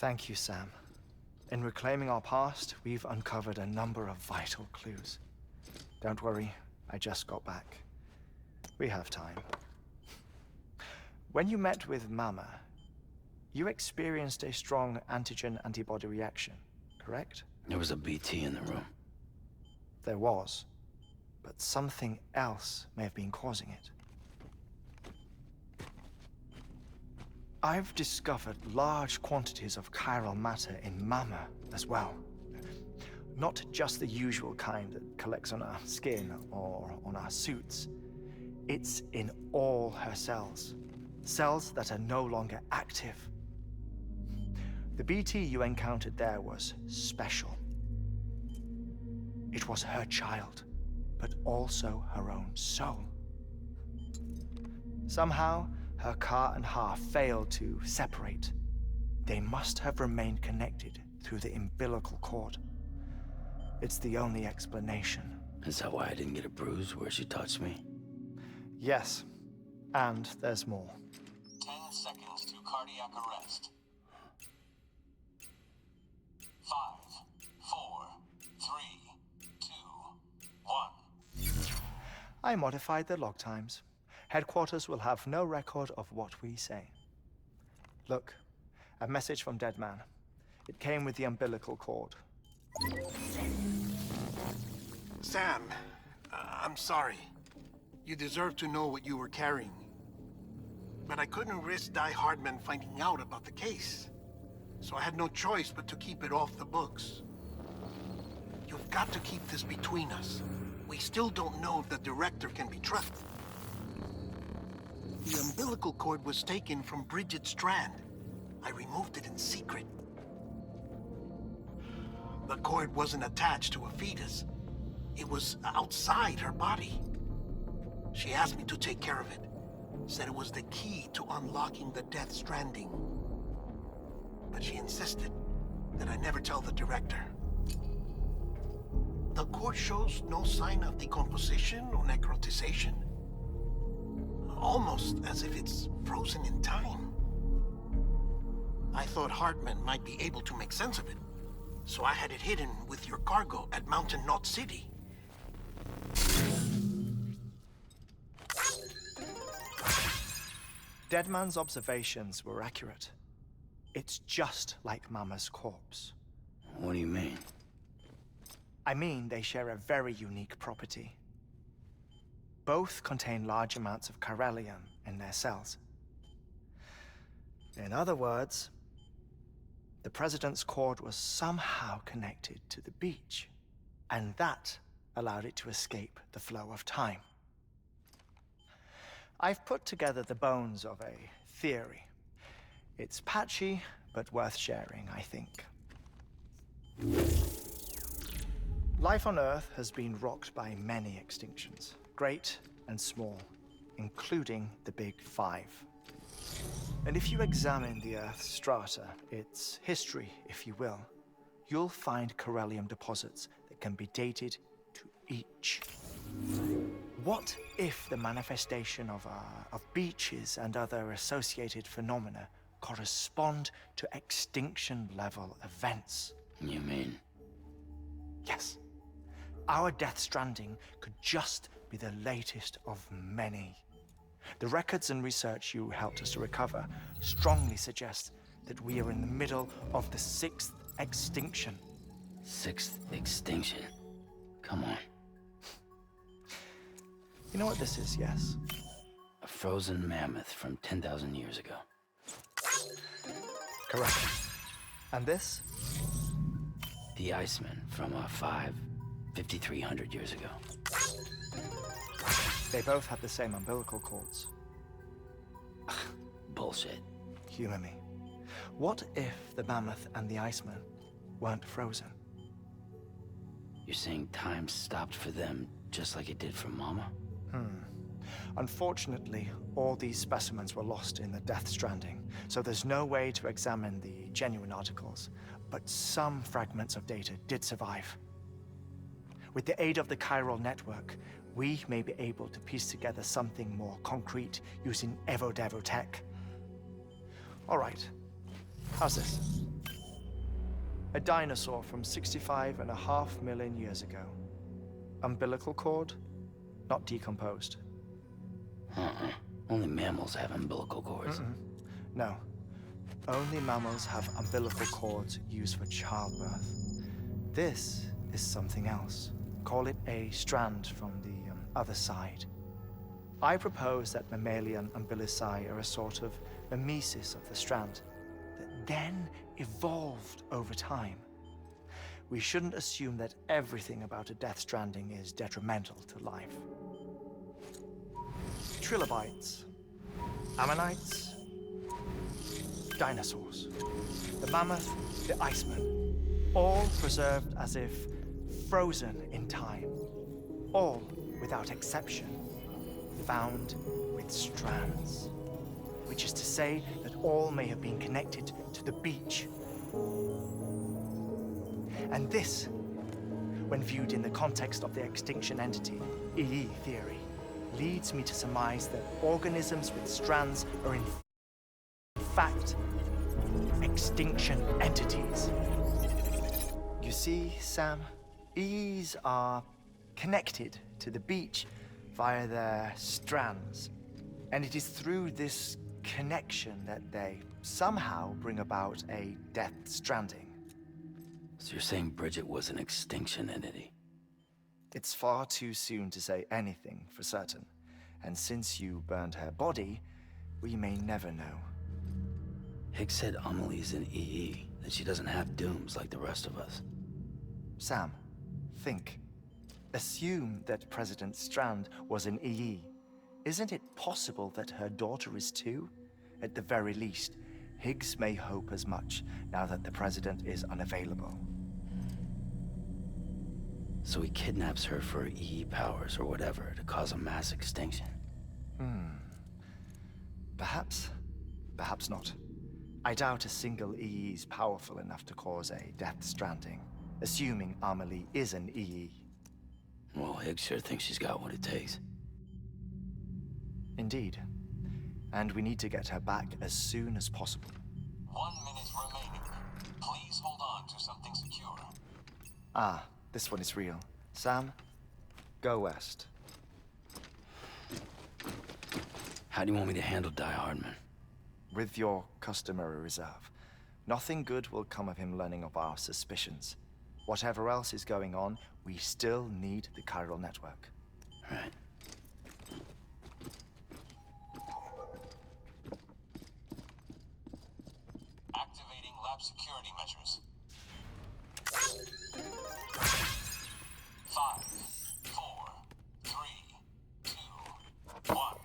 Thank you, Sam. In reclaiming our past, we've uncovered a number of vital clues. Don't worry, I just got back. We have time. When you met with Mama, you experienced a strong antigen-antibody reaction, correct? There was a BT in the room. There was, but something else may have been causing it. I've discovered large quantities of chiral matter in Mama as well. Not just the usual kind that collects on our skin or on our suits. It's in all her cells. Cells that are no longer active. The BT you encountered there was special. It was her child, but also her own soul. Somehow, her car and half failed to separate. They must have remained connected through the umbilical cord. It's the only explanation. Is that why I didn't get a bruise where she touched me? Yes, and there's more. 10 seconds to cardiac arrest. 5, 4, 3, 2, 1. I modified the log times. Headquarters will have no record of what we say. Look, a message from Deadman. It came with the umbilical cord. Sam, I'm sorry. You deserve to know what you were carrying. But I couldn't risk Die Hardman finding out about the case. So I had no choice but to keep it off the books. You've got to keep this between us. We still don't know if the director can be trusted. The umbilical cord was taken from Bridget Strand. I removed it in secret. The cord wasn't attached to a fetus. It was outside her body. She asked me to take care of it. Said it was the key to unlocking the Death Stranding. But she insisted that I never tell the director. The cord shows no sign of decomposition or necrotization. Almost as if it's frozen in time. I thought Hartman might be able to make sense of it, so I had it hidden with your cargo at Mountain Knot City. Deadman's observations were accurate. It's just like Mama's corpse. What do you mean? I mean, they share a very unique property. Both contain large amounts of chiralium in their cells. In other words, the President's cord was somehow connected to the beach, and that allowed it to escape the flow of time. I've put together the bones of a theory. It's patchy, but worth sharing, I think. Life on Earth has been rocked by many extinctions, great and small, including the Big Five. And if you examine the Earth's strata, its history, if you will, you'll find chiralium deposits that can be dated to each. What if the manifestation of beaches and other associated phenomena correspond to extinction-level events? You mean? Yes. Our Death Stranding could just be the latest of many. The records and research you helped us to recover strongly suggest that we are in the middle of the 6th extinction. 6th extinction? Come on. You know what this is, yes? A frozen mammoth from 10,000 years ago. Correct. And this? The Iceman from 5,300 years ago. They both have the same umbilical cords. Bullshit. Humor me. What if the mammoth and the Iceman weren't frozen? You're saying time stopped for them just like it did for Mama? Unfortunately, all these specimens were lost in the Death Stranding, so there's no way to examine the genuine articles, but some fragments of data did survive. With the aid of the chiral network, we may be able to piece together something more concrete using Evo Devo tech. All right, how's this? A dinosaur from 65.5 million years ago. Umbilical cord, not decomposed. Only mammals have umbilical cords. No. Only mammals have umbilical cords used for childbirth. This is something else. Call it a strand from the other side. I propose that mammalian umbilici are a sort of mimesis of the strand that then evolved over time. We shouldn't assume that everything about a death stranding is detrimental to life. Trilobites, ammonites, dinosaurs, the mammoth, the iceman, all preserved as if frozen in time, all without exception found with strands, which is to say that all may have been connected to the beach. And this, when viewed in the context of the extinction entity, EE theory, leads me to surmise that organisms with strands are in fact extinction entities. You see, Sam, EEs are connected to the beach via their strands. And it is through this connection that they somehow bring about a death stranding. So you're saying Bridget was an extinction entity? It's far too soon to say anything for certain. And since you burned her body, we may never know. Higgs said Amelie's an EE, that she doesn't have dooms like the rest of us. Sam, think. Assume that President Strand was an EE. Isn't it possible that her daughter is too? At the very least, Higgs may hope as much now that the president is unavailable. So he kidnaps her for EE powers or whatever to cause a mass extinction. Perhaps. Perhaps not. I doubt a single EE is powerful enough to cause a death stranding, assuming Amelie is an EE. Well, Higgs sure thinks she's got what it takes. Indeed. And we need to get her back as soon as possible. 1 minute remaining. Please hold on to something secure. Ah, this one is real. Sam, go west. How do you want me to handle Die Hardman? With your customary reserve. Nothing good will come of him learning of our suspicions. Whatever else is going on, we still need the chiral network. Right. Activating lab security measures. 5, 4, 3, 2, 1.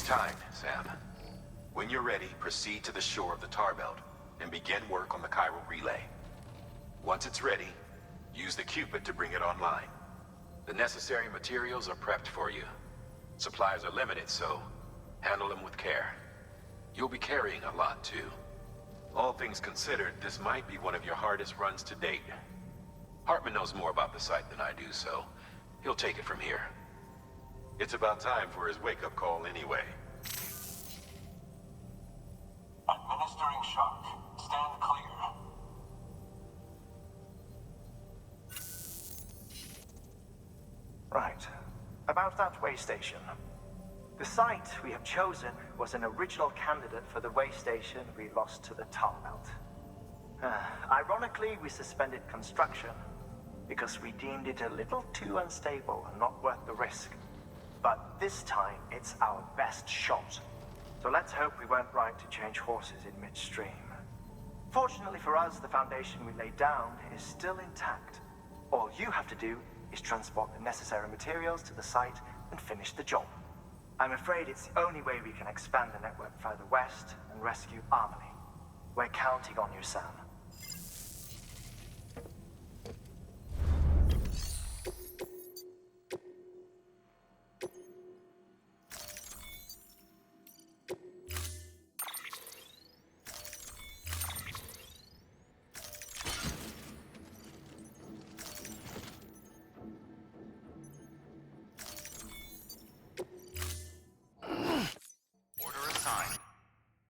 Time, Sam. When you're ready, proceed to the shore of the tar belt and begin work on the chiral relay. Once it's ready, use the Cupid to bring it online. The necessary materials are prepped for you. Supplies are limited, so handle them with care. You'll be carrying a lot, too. All things considered, this might be one of your hardest runs to date. Hartman knows more about the site than I do, so he'll take it from here. It's about time for his wake-up call anyway. Administering shock. Stand clear. Right. About that way station. The site we have chosen was an original candidate for the way station we lost to the tar belt. Ironically, we suspended construction because we deemed it a little too unstable and not worth the risk. But this time, it's our best shot. So let's hope we weren't right to change horses in midstream. Fortunately for us, the foundation we laid down is still intact. All you have to do is transport the necessary materials to the site and finish the job. I'm afraid it's the only way we can expand the network further west and rescue Amelie. We're counting on you, Sam.